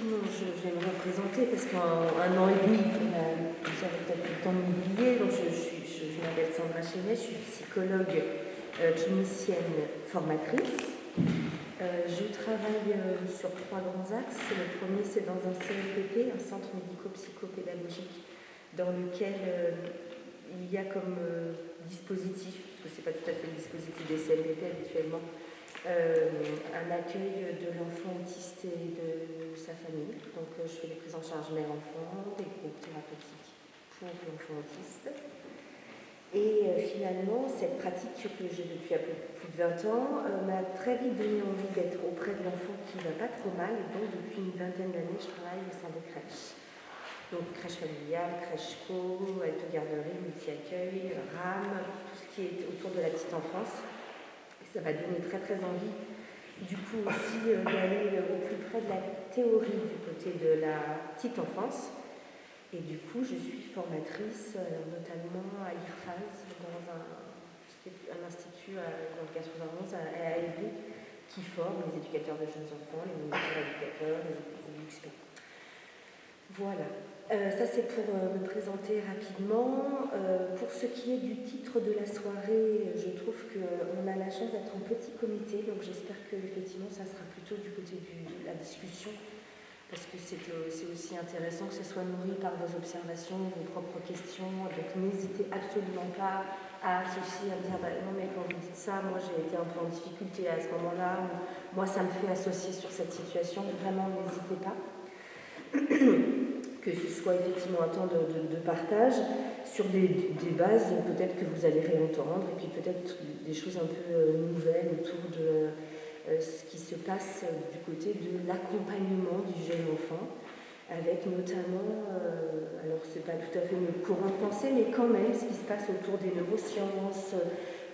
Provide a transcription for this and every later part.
effectivement, je vais me représenter parce qu'en un an et demi, vous avez peut-être eu le temps de m'oublier. Donc, je m'appelle Sandra Chenet, je suis psychologue clinicienne formatrice. Je travaille sur 3 grands axes. Le premier, c'est dans un CMPP, un centre médico-psychopédagogique, dans lequel il y a comme dispositif, parce que ce n'est pas tout à fait le dispositif des CMPP habituellement, un accueil de l'enfant autiste et de sa famille. Donc je fais des prises en charge mère-enfant, des groupes thérapeutiques pour l'enfant autiste. Et finalement, cette pratique que j'ai depuis un peu plus de 20 ans m'a très vite donné envie d'être auprès de l'enfant qui ne va pas trop mal. Et donc depuis une vingtaine d'années, je travaille au sein des crèches. Donc crèche familiale, crèche co, halte-garderie, multi-accueil, RAM, tout ce qui est autour de la petite enfance. Ça m'a donné très très envie du coup aussi d'aller au plus près de la théorie du côté de la petite enfance. Et du coup, je suis formatrice notamment à l'IRFAS, dans un institut dans le 91 à Évry, qui forme les éducateurs de jeunes enfants, les moniteurs éducateurs, les experts. Voilà. Ça, c'est pour me présenter rapidement. Pour ce qui est du titre de la soirée, je trouve qu'on a la chance d'être en petit comité, donc j'espère qu'effectivement, ça sera plutôt du côté de la discussion, parce que c'est aussi intéressant que ce soit nourri par vos observations, vos propres questions. Donc n'hésitez absolument pas à associer, à me dire non mais quand vous dites ça, moi j'ai été un peu en difficulté à ce moment-là, moi ça me fait associer sur cette situation. Vraiment n'hésitez pas. Que ce soit effectivement un temps de partage sur des bases peut-être que vous allez réentendre, et puis peut-être des choses un peu nouvelles autour de ce qui se passe du côté de l'accompagnement du jeune enfant, avec notamment, alors c'est pas tout à fait notre courant de pensée, mais quand même ce qui se passe autour des neurosciences,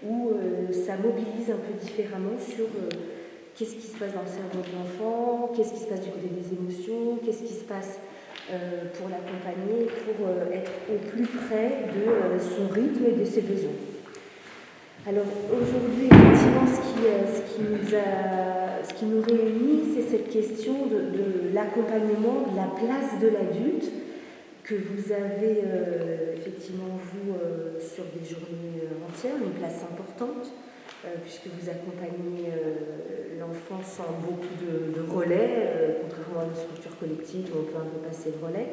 où ça mobilise un peu différemment sur qu'est-ce qui se passe dans le cerveau de l'enfant, qu'est-ce qui se passe du côté des émotions, qu'est-ce qui se passe pour l'accompagner, pour être au plus près de son rythme et de ses besoins. Alors aujourd'hui, effectivement, ce qui nous réunit, c'est cette question de l'accompagnement, de la place de l'adulte que vous avez effectivement vous sur des journées entières, une place importante, puisque vous accompagnez l'enfant sans beaucoup de relais, contrairement à une structure collective où on peut un peu passer le relais.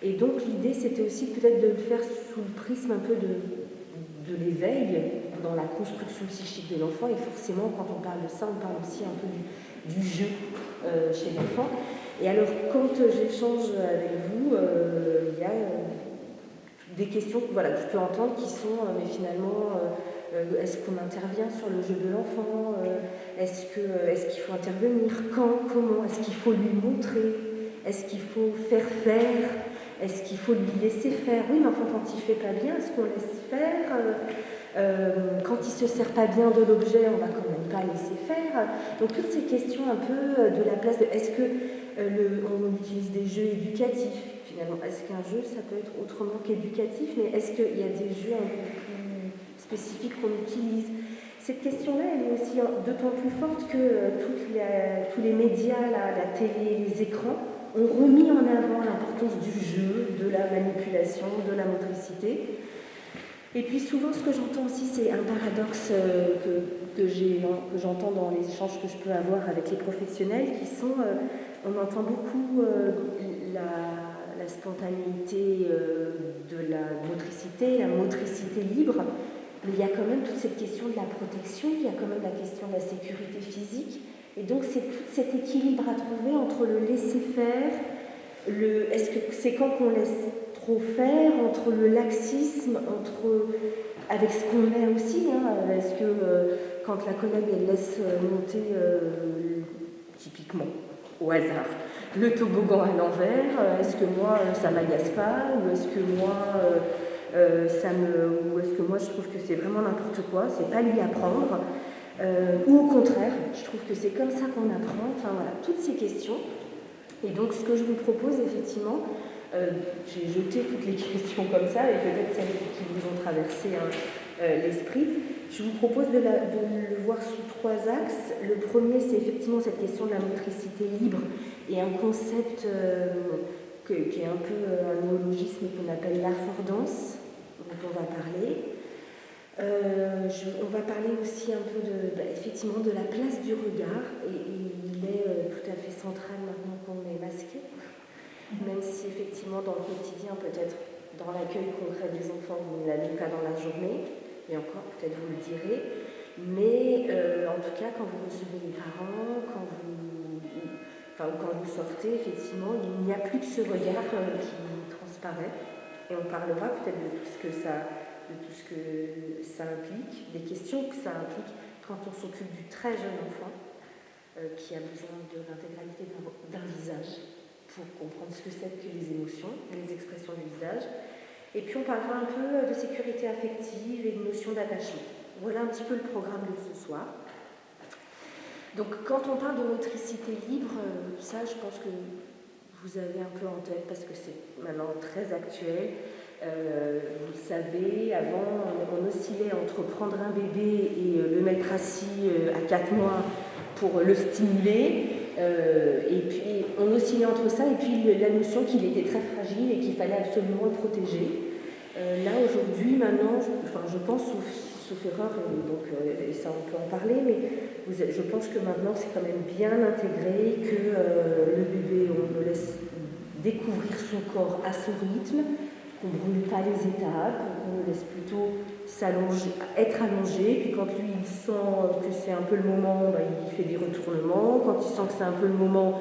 Et donc l'idée, c'était aussi peut-être de le faire sous le prisme un peu de l'éveil dans la construction psychique de l'enfant. Et forcément, quand on parle de ça, on parle aussi un peu du jeu chez l'enfant. Et alors, quand j'échange avec vous, il y a des questions que je peux entendre qui sont, mais finalement, est-ce qu'on intervient sur le jeu de l'enfant, est-ce qu'il faut intervenir, quand, comment, est-ce qu'il faut lui montrer, est-ce qu'il faut faire, est-ce qu'il faut lui laisser faire? Oui, mais enfin, quand il ne fait pas bien, est-ce qu'on laisse faire? Quand il ne se sert pas bien de l'objet, on ne va quand même pas laisser faire. Donc toutes ces questions un peu de la place de... Est-ce qu'on utilise des jeux éducatifs finalement? Est-ce qu'un jeu, ça peut être autrement qu'éducatif? Mais est-ce qu'il y a des jeux un peu plus spécifiques qu'on utilise? Cette question-là, elle est aussi d'autant plus forte que tous les médias, la télé, les écrans, ont remis en avant l'importance du jeu, de la manipulation, de la motricité. Et puis souvent, ce que j'entends aussi, c'est un paradoxe que j'entends dans les échanges que je peux avoir avec les professionnels, qui sont, on entend beaucoup la spontanéité de la motricité libre, mais il y a quand même toute cette question de la protection, il y a quand même la question de la sécurité physique, et donc c'est tout cet équilibre à trouver entre le laisser faire, est-ce que c'est quand qu'on laisse trop faire, entre le laxisme, avec ce qu'on met aussi, est-ce que quand la collègue elle laisse monter typiquement au hasard le toboggan à l'envers, est-ce que moi ça m'agace pas, ou est-ce que moi ou est-ce que moi je trouve que c'est vraiment n'importe quoi, c'est pas lui apprendre, ou au contraire, je trouve que c'est comme ça qu'on apprend, enfin voilà, toutes ces questions. Et donc ce que je vous propose effectivement, j'ai jeté toutes les questions comme ça, et peut-être celles qui vous ont traversé l'esprit. Je vous propose de le voir sous 3 axes. Le premier, c'est effectivement cette question de la motricité libre et un concept qui est un peu un néologisme qu'on appelle l'affordance, dont on va parler. On va parler aussi un peu effectivement de la place du regard, et il est tout à fait central maintenant qu'on est masqué, même si effectivement dans le quotidien, peut-être dans l'accueil concret des enfants, vous ne l'avez pas dans la journée, et encore peut-être vous le direz, mais en tout cas quand vous recevez les parents, quand vous sortez, effectivement, il n'y a plus que ce regard qui transparaît, et on parlera peut-être de tout ce que ça implique, des questions que ça implique quand on s'occupe du très jeune enfant qui a besoin de l'intégralité d'un visage pour comprendre ce que c'est que les émotions, les expressions du visage. Et puis on parlera un peu de sécurité affective et de notion d'attachement. Voilà un petit peu le programme de ce soir. Donc quand on parle de motricité libre, ça je pense que vous avez un peu en tête parce que c'est maintenant très actuel. Vous le savez, avant on oscillait entre prendre un bébé et le mettre assis à 4 mois pour le stimuler, et puis on oscillait entre ça et puis la notion qu'il était très fragile et qu'il fallait absolument le protéger. Là aujourd'hui, maintenant, je pense, sauf erreur, et ça on peut en parler, mais je pense que maintenant c'est quand même bien intégré que le bébé, on le laisse découvrir son corps à son rythme, qu'on ne brûle pas les étapes, qu'on le laisse plutôt être allongé, puis quand lui il sent que c'est un peu le moment, il fait des retournements, quand il sent que c'est un peu le moment,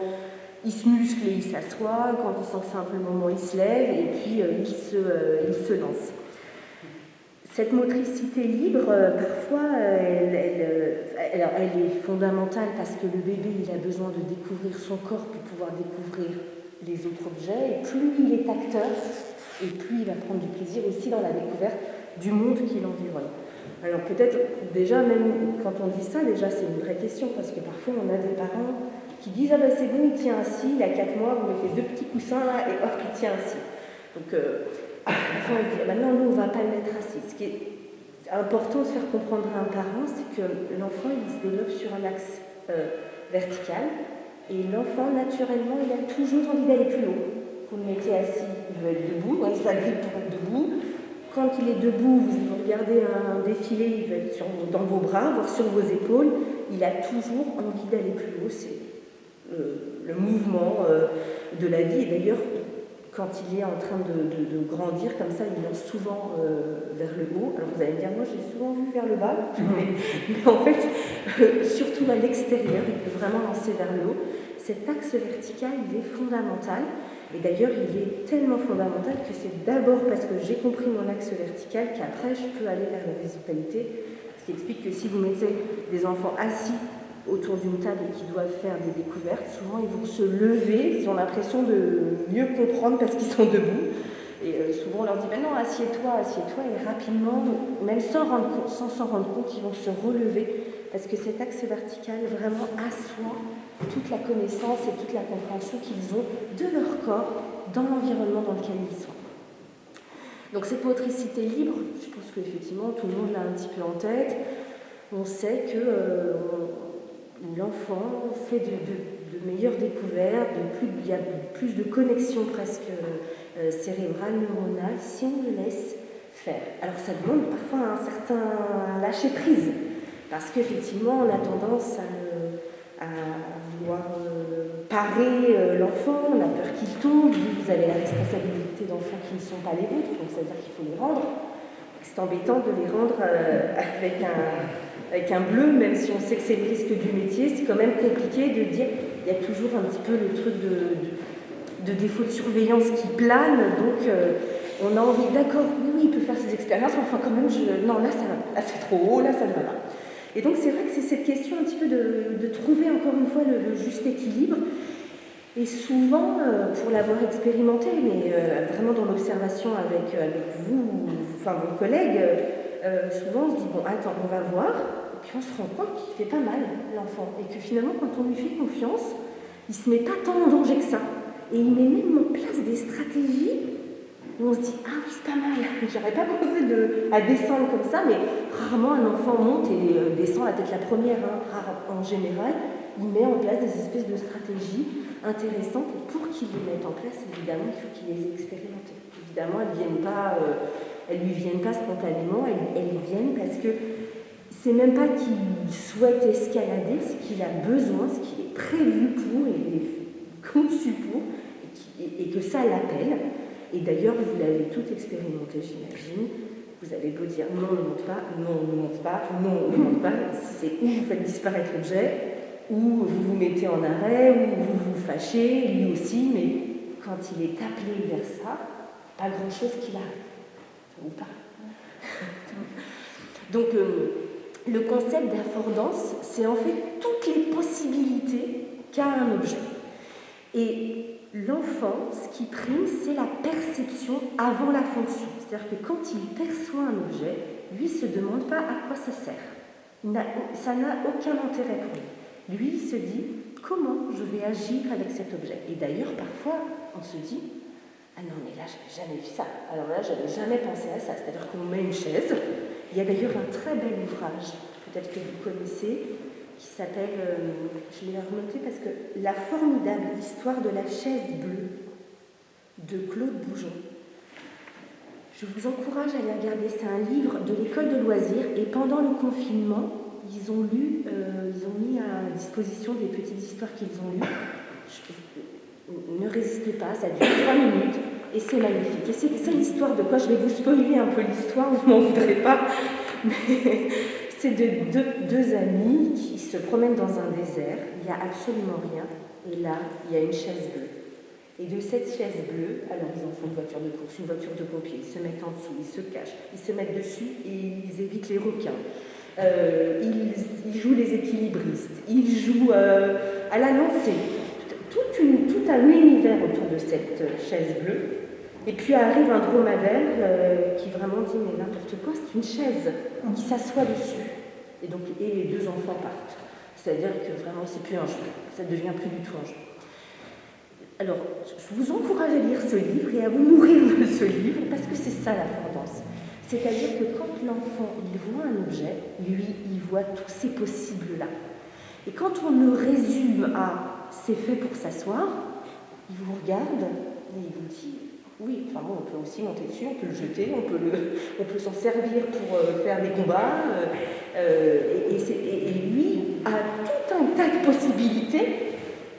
il se muscle et il s'assoit, quand il sent que c'est un peu le moment, il se lève et puis il se lance. Cette motricité libre, parfois, elle est fondamentale parce que le bébé il a besoin de découvrir son corps pour pouvoir découvrir les autres objets, et plus il est acteur, et plus il va prendre du plaisir aussi dans la découverte du monde qui l'environne. Alors peut-être, déjà, même quand on dit ça, déjà c'est une vraie question, parce que parfois on a des parents qui disent « Ah ben c'est bon, il tient assis, il a 4 mois, vous mettez 2 petits coussins là, et hop, il tient assis. » Donc, enfin, on dit « Maintenant, nous, on ne va pas le mettre assis. » Ce qui est important de faire comprendre à un parent, c'est que l'enfant, il se développe sur un axe vertical, et l'enfant, naturellement, il a toujours envie d'aller plus haut. Vous le mettez assis, il veut être debout, il s'agrippe pour être debout. Quand il est debout, vous regardez un défilé, il va être dans vos bras, voire sur vos épaules. Il a toujours envie d'aller plus haut. C'est le mouvement de la vie. Et d'ailleurs, quand il est en train de grandir comme ça, il lance souvent vers le haut. Alors vous allez me dire, moi j'ai souvent vu vers le bas, mais en fait, surtout à l'extérieur, il peut vraiment lancer vers le haut. Cet axe vertical, il est fondamental. Et d'ailleurs, il est tellement fondamental que c'est d'abord parce que j'ai compris mon axe vertical qu'après, je peux aller vers l'horizontalité. Ce qui explique que si vous mettez des enfants assis autour d'une table et qui doivent faire des découvertes, souvent ils vont se lever, ils ont l'impression de mieux comprendre parce qu'ils sont debout. Et souvent on leur dit « non, assieds-toi », et rapidement, même sans s'en rendre compte, ils vont se relever parce que cet axe vertical vraiment assoit toute la connaissance et toute la compréhension qu'ils ont de leur corps dans l'environnement dans lequel ils sont. Donc cette motricité libre, je pense qu'effectivement tout le monde l'a un petit peu en tête. On sait que l'enfant fait de meilleures découvertes, il y a plus de connexions presque cérébrales, neuronales, si on le laisse faire. Alors ça demande parfois un certain lâcher-prise, parce qu'effectivement on a tendance à vouloir parer l'enfant, on a peur qu'il tombe, vous avez la responsabilité d'enfants qui ne sont pas les vôtres, donc ça veut dire qu'il faut les rendre. C'est embêtant de les rendre avec un bleu, même si on sait que c'est le risque du métier, c'est quand même compliqué de dire, il y a toujours un petit peu le truc de défaut de surveillance qui plane, donc on a envie, d'accord, oui, il peut faire ses expériences, mais enfin quand même, non, là ça va pas, là c'est trop haut, là ça ne va pas. Et donc c'est vrai que c'est cette question un petit peu de trouver encore une fois le juste équilibre. Et souvent, pour l'avoir expérimenté, mais vraiment dans l'observation avec vous, enfin vos collègues, souvent on se dit, bon, attends, on va voir, et puis on se rend compte qu'il fait pas mal, l'enfant, et que finalement, quand on lui fait confiance, il se met pas tant en danger que ça. Et il met même en place des stratégies on se dit, ah oui, c'est pas mal, j'aurais pas pensé à descendre comme ça, mais rarement un enfant monte et descend la tête la première, en général, il met en place des espèces de stratégies intéressantes, et pour qu'il les mette en place, évidemment, il faut qu'il les expérimente. Évidemment, elles lui viennent pas spontanément, elles viennent parce que c'est même pas qu'il souhaite escalader, ce qu'il a besoin, ce qui est prévu pour, et il est conçu pour, et que ça l'appelle. Et d'ailleurs, vous l'avez tout expérimenté, j'imagine. Vous avez beau dire non, on ne monte pas, non, on ne monte pas, non, on ne monte pas. C'est où vous faites disparaître l'objet, ou vous vous mettez en arrêt, ou vous vous fâchez, lui aussi, mais quand il est appelé vers ça, pas grand-chose qui l'arrête. Ou pas. Donc, le concept d'affordance, c'est en fait toutes les possibilités qu'a un objet. Et l'enfant, ce qui prime, c'est la perception avant la fonction. C'est-à-dire que quand il perçoit un objet, lui ne se demande pas à quoi ça sert. Ça n'a aucun intérêt pour lui. Lui, il se dit, comment je vais agir avec cet objet? Et d'ailleurs, parfois, on se dit, ah non, mais là, je n'avais jamais vu ça. Alors là, je n'avais jamais pensé à ça. C'est-à-dire qu'on met une chaise. Il y a d'ailleurs un très bel ouvrage, peut-être que vous connaissez, qui s'appelle, je l'ai remonté parce que La formidable histoire de la chaise bleue de Claude Boujon. Je vous encourage à aller regarder, c'est un livre de l'école de loisirs et pendant le confinement, ils ont mis à disposition des petites histoires qu'ils ont lues. Ne résistez pas, ça dure 3 minutes et c'est magnifique. Et c'est l'histoire de quoi? Je vais vous spoiler un peu l'histoire, vous m'en voudrez pas, mais c'est de deux amis qui se promènent dans un désert, il n'y a absolument rien, et là, il y a une chaise bleue. Et de cette chaise bleue, alors ils en font une voiture de course, une voiture de pompiers, ils se mettent en dessous, ils se cachent, ils se mettent dessus et ils évitent les requins. Ils jouent les équilibristes, ils jouent à la lancée, tout un univers autour de cette chaise bleue. Et puis arrive un dromadaire qui vraiment dit mais n'importe quoi, c'est une chaise, qui s'assoit dessus. Et les deux enfants partent. C'est-à-dire que vraiment c'est plus un jeu, ça ne devient plus du tout un jeu. Alors, je vous encourage à lire ce livre et à vous nourrir de ce livre parce que c'est ça la tendance. C'est-à-dire que quand l'enfant il voit un objet, lui il voit tous ces possibles-là. Et quand on le résume à c'est fait pour s'asseoir, il vous regarde et il vous dit oui, enfin bon, on peut aussi monter dessus, on peut le jeter, on peut s'en servir pour faire des combats. Et lui a tout un tas de possibilités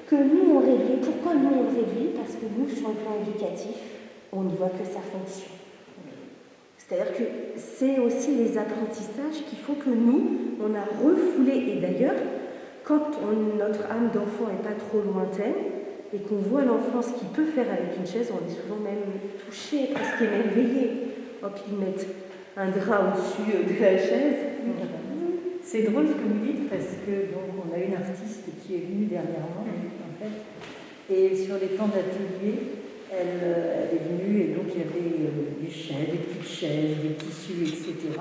que nous on réduit. Pourquoi nous on réduit? Parce que nous, sur le plan éducatif, on ne voit que sa fonction. C'est-à-dire que c'est aussi les apprentissages qui font que nous, on a refoulé. Et d'ailleurs, quand notre âme d'enfant n'est pas trop lointaine, et qu'on voit l'enfant ce qu'il peut faire avec une chaise, on est souvent même touché, presque émerveillé. Hop, ils mettent un drap au-dessus de la chaise. C'est drôle ce que vous dites, parce que donc, on a une artiste qui est venue dernièrement, en fait, et sur les temps d'atelier, elle est venue, et donc il y avait des chaises, des petites chaises, des tissus, etc.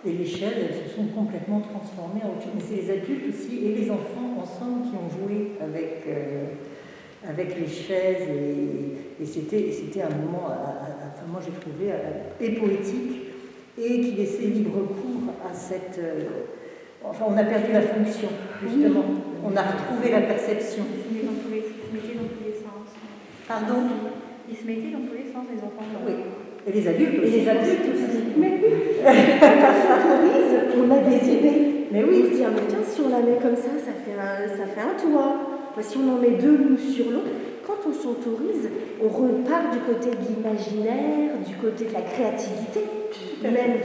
Et les chaises, elles se sont complètement transformées en autre chose. Mais c'est les adultes aussi, et les enfants ensemble qui ont joué avec les chaises, et c'était un moment, moi j'ai trouvé, et poétique, et qui laissait libre cours à cette... enfin, on a perdu la fonction, justement. On a retrouvé la perception. Ils se mettaient dans tous les sens. Pardon? Ils se mettaient dans tous les sens, les enfants. Oui. Et les adultes aussi. Et les adultes aussi. Mais oui. Quand on s'autorise, on a des idées. Mais oui, on se dit, ah, mais tiens, si on la met comme ça fait un toit. Si on en met deux l'une sur l'autre, quand on s'autorise, on repart du côté de l'imaginaire, du côté de la créativité, même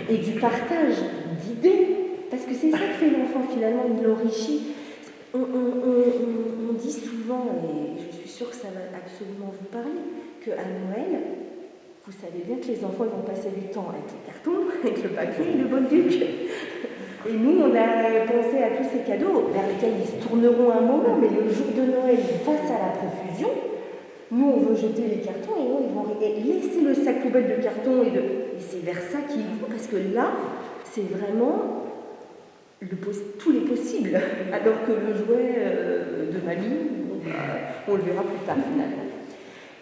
et du partage d'idées. Parce que c'est ça que fait l'enfant finalement, il l'enrichit. On dit souvent, et je suis sûre que ça va absolument vous parler, qu'à Noël, vous savez bien que les enfants vont passer du temps avec les cartons, avec le papier et le bolduc. Et nous, on a pensé à tous ces cadeaux vers lesquels ils se tourneront un moment, mais le jour de Noël, face à la profusion, nous, on veut jeter les cartons et eux, ils vont laisser le sac poubelle de carton et c'est vers ça qu'ils vont, parce que là, c'est vraiment tous les possibles, alors que le jouet de mamie, on le verra plus tard finalement.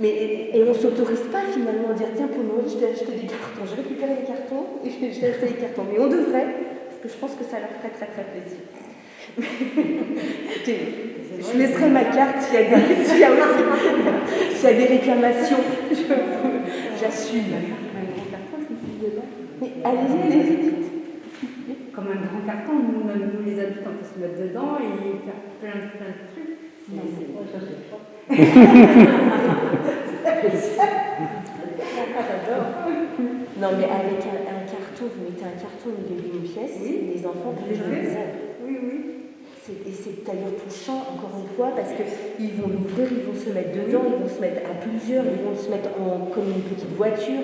Et on ne s'autorise pas finalement à dire tiens, pour Noël, je t'ai acheté des cartons, j'ai récupéré les cartons et je t'ai acheté des cartons. Mais on devrait, parce que je pense que ça leur ferait très très plaisir. Écoutez, je laisserai ma carte s'il y a des réclamations. J'assume. Mais allez-y, dites. Comme un grand carton, nous les adultes, on peut se mettre dedans et faire plein de trucs. Non, ça c'est pas. Non, mais avec un carton, vous mettez un carton au milieu d'une pièce, oui. Les enfants vous les jouez. Oui, oui. Et c'est d'ailleurs touchant, encore une fois, parce qu'ils vont l'ouvrir, ils vont se mettre dedans, ils vont se mettre à plusieurs, ils vont se mettre comme une petite voiture.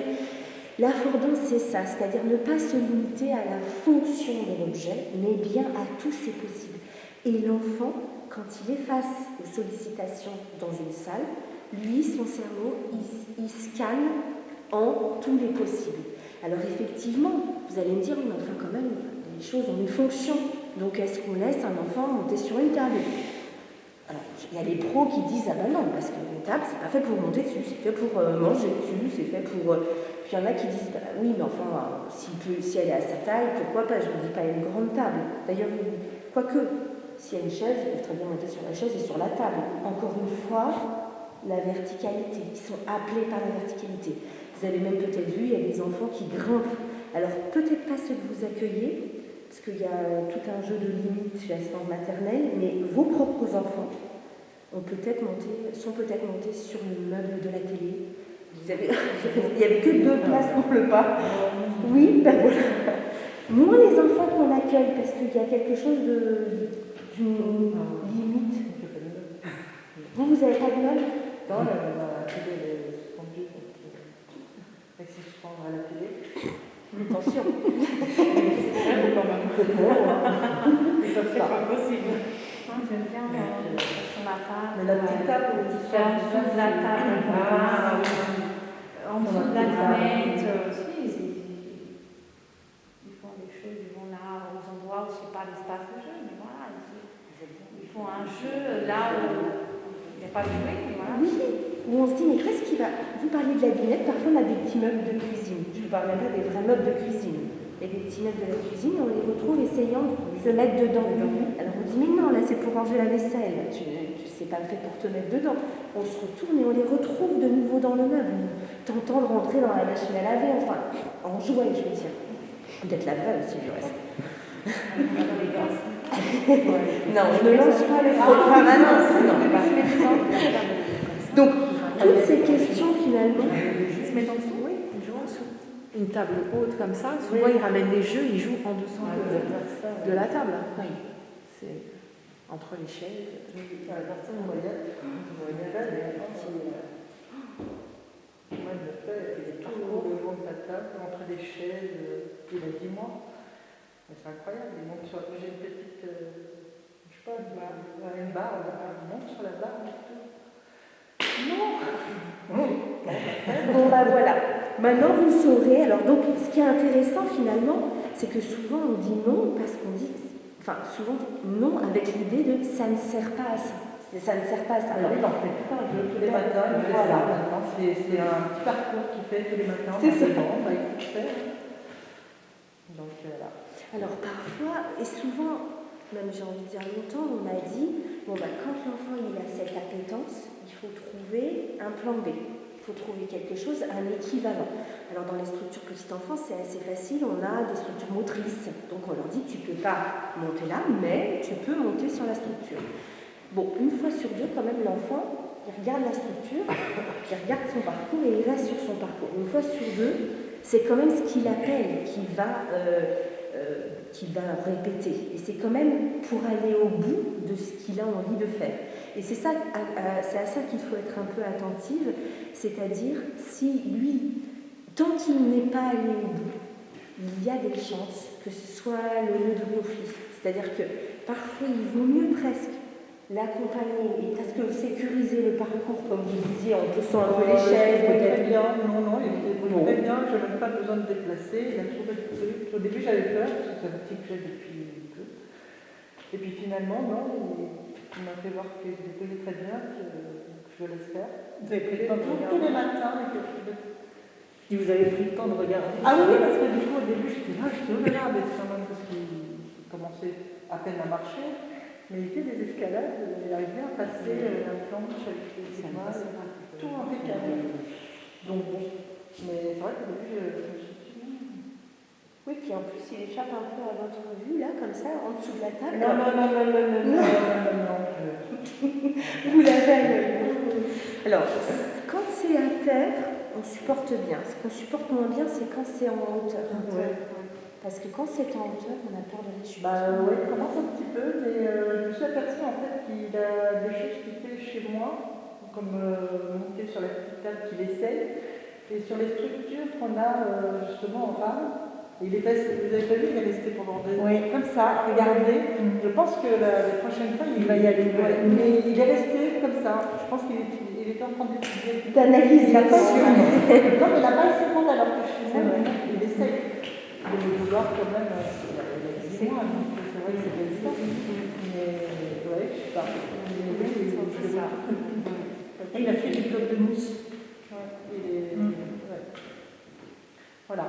La fordance, c'est ça, c'est-à-dire ne pas se limiter à la fonction de l'objet, mais bien à tous ses possibles. Et l'enfant, quand il est face aux sollicitations dans une salle, lui, son cerveau, il scanne en tous les possibles. Alors effectivement, vous allez me dire, mais enfin quand même, les choses ont une fonction. Donc est-ce qu'on laisse un enfant monter sur une table? Alors, il y a les pros qui disent, ah ben non, parce qu'une table, c'est pas fait pour monter dessus, c'est fait pour manger dessus, c'est fait pour... Puis il y en a qui disent, bah, oui, mais enfin, si elle est à sa taille, pourquoi pas? Je ne dis pas une grande table. D'ailleurs, quoique, s'il y a une chaise, ils peuvent très bien monter sur la chaise et sur la table. Encore une fois, la verticalité. Ils sont appelés par la verticalité. Vous avez même peut-être vu, il y a des enfants qui grimpent. Alors, peut-être pas ceux que vous accueillez, parce qu'il y a tout un jeu de limites chez l'assistante maternelle, mais vos propres enfants sont peut-être montés sur le meuble de la télé. Il n'y avait que 2 places pour le pas. Oui, ben voilà. Moins les enfants qu'on accueille, parce qu'il y a quelque chose d'une limite. Vous n'avez pas de meuble? Non, la télé est fondue, donc elle s'y prend à la télé. Attention. C'est pas possible. J'aime bien sur la table. Mais la petite table, En dessous de la table, en dessous de la tablette. Ils font des choses, ils vont là aux endroits où c'est pas l'espace de jeu, mais voilà. Ils font un jeu là où il n'y a pas de jouet, mais voilà. Oui, où on se dit, mais qu'est-ce qui va... Vous parlez de la dinette, parfois on a des petits meubles de cuisine. Je ne parle même pas des vrais meubles de cuisine. Il y a des petits meubles de la cuisine et on les retrouve essayant de se mettre dedans. Alors on dit, mais non, là c'est pour ranger la vaisselle. Tu sais pas fait pour te mettre dedans. On se retourne et on les retrouve de nouveau dans le meuble. T'entends rentrer dans la machine à laver, enfin, en jouet, je veux dire. Peut-être la vraie aussi, du reste. Non, je ne lance pas le programme. Donc, toutes ces questions, finalement, Ils se mettent en dessous. Oui, ils jouent en dessous. Une table haute comme ça, souvent ils ramènent les jeux, ils jouent en dessous de la table. Oui. C'est entre les chaises. La personne moyenne, moi je le fais, il est tout le long de la table, entre les chaises, il a 10 mois. C'est incroyable, il monte sur... J'ai une petite, je sais pas, une barre, il monte sur la barre et tout. Non. Bon, bah voilà. Maintenant, vous saurez. Alors, donc, ce qui est intéressant, finalement, c'est que souvent, on dit non parce qu'on dit... Enfin, souvent, non avec l'idée de « ça ne sert pas à ça ». Ça ne sert pas à ça. Alors, il en fait tout un jeu tous les matins, il fait ça maintenant. C'est un petit parcours qu'il fait tous les matins. C'est ça. Donc, voilà. Alors, parfois, et souvent, même j'ai envie de dire longtemps, on m'a dit, bon, bah, quand l'enfant il a cette appétence, il faut trouver un plan B. Il faut trouver quelque chose, un équivalent. Alors, dans les structures petite enfance, c'est assez facile, on a des structures motrices. Donc, on leur dit, tu ne peux pas monter là, mais tu peux monter sur la structure. Bon, une fois sur deux, quand même, l'enfant, il regarde la structure, il regarde son parcours et il reste sur son parcours. Une fois sur deux, c'est quand même ce qu'il appelle, qu'il va répéter. Et c'est quand même pour aller au bout de ce qu'il a envie de faire. Et c'est ça, c'est à ça qu'il faut être un peu attentive, c'est-à-dire si lui, tant qu'il n'est pas allé au bout, il y a des chances que ce soit le nœud de conflit. C'est-à-dire que parfois, il vaut mieux presque l'accompagner, et parce que sécuriser le parcours, comme vous disiez, en poussant un peu les chaises, peut-être. Non, il était très bien, je n'ai même pas besoin de déplacer, il a trouvé le truc. Au début, j'avais peur, parce que c'est un petit que j'ai depuis peu. Et puis finalement, non, il m'a fait voir qu'il se débrouillait très bien, que je laisse faire. Vous avez pris le temps de Tous regarder. les matins. Si vous avez pris le temps de regarder. Ah oui, parce que du coup, au début, j'étais là, mais c'est quand même parce qu'il commençait à peine à marcher. Mais il fait des escalades, il arrive bien à passer la planche avec les mains, tout impeccable. Donc bon, mais c'est vrai qu'au début, je me suis dit... Oui, puis en plus, il échappe un peu à votre vue, là, comme ça, en dessous de la table. Non. Vous l'avez à l'œil. Alors, quand c'est à terre, on supporte bien. Ce qu'on supporte moins bien, c'est quand c'est en hauteur. Ouais. Parce que quand c'est en hauteur, on a peur de la chute. Oui, il commence un petit peu, mais je me suis aperçue en fait qu'il a des choses qu'il fait chez moi, comme monter sur la petite table qu'il essaye, et sur les structures qu'on a justement en rame. Il est resté, vous avez pas vu, il est resté pendant des années comme ça, à regarder. Je pense que la prochaine fois, il va y aller. Ouais. Mais il est resté comme ça. Je pense qu'il était en train d'étudier. D'analyser. Il n'a pas essayé. Non, mais il n'a pas essayé alors que chez moi, il essaye de vouloir quand même. Il a 10 mois, donc c'est vrai que c'est pas évident. Mais ouais, je sais pas. C'est ça. Et il a fait du bloc de mousse. Ouais. Voilà.